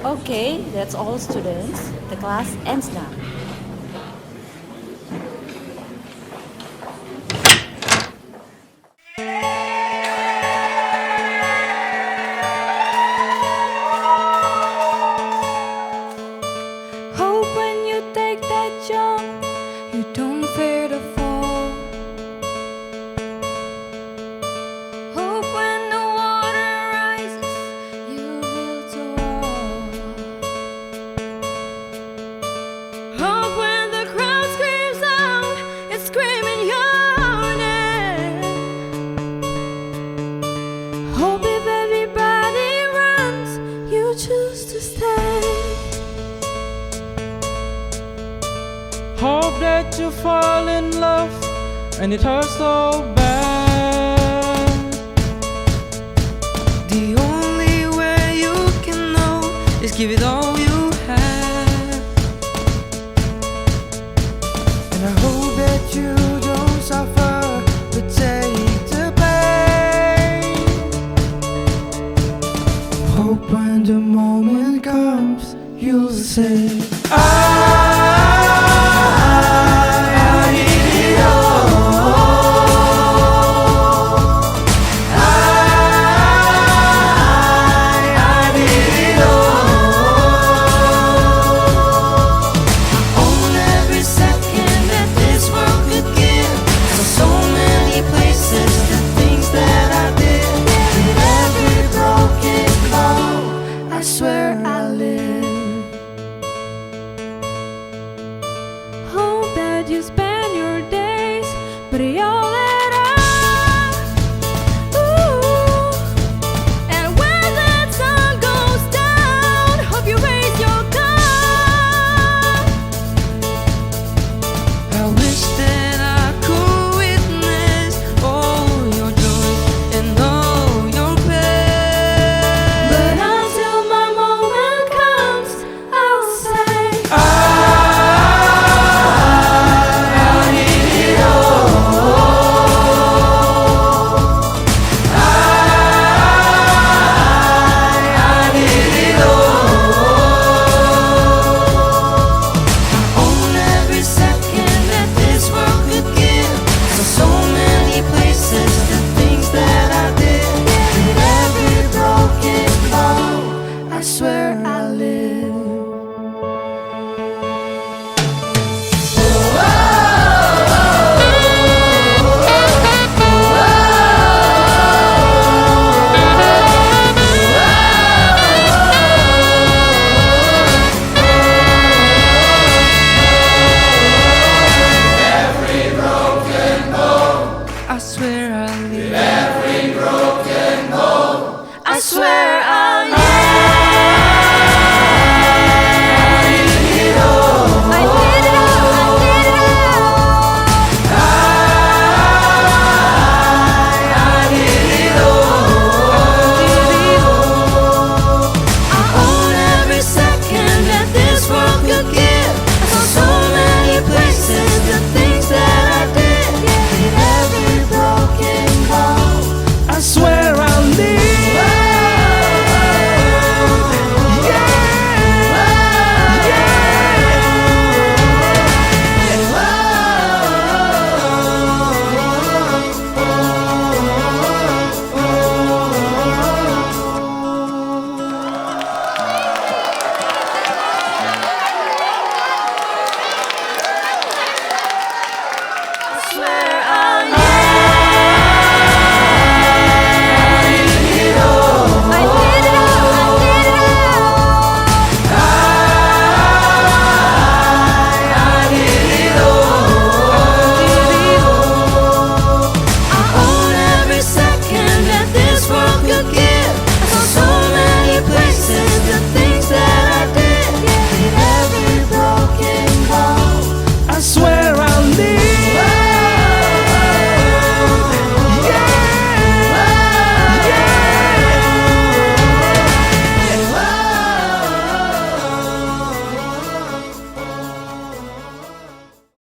Okay, that's all students. The class ends now. Hope when you take that jump, you don't fear to fall. Hope when the water rises, you build a wall. Hope when the crowd screams out, it's screaming your name. Hope if everybody runs, you choose to stay. Hope that you fall in love and it hurts so bad. The only way you can know is give it all you have. And I hope that you don't suffer but take the pain. Hope when the moment comes you'll say you spend your days, but all that ooh. And when the sun goes down, hope you raise your gun. I wish that I could witness all your joy and all your pain. But until my moment comes, I'll say I swear I live.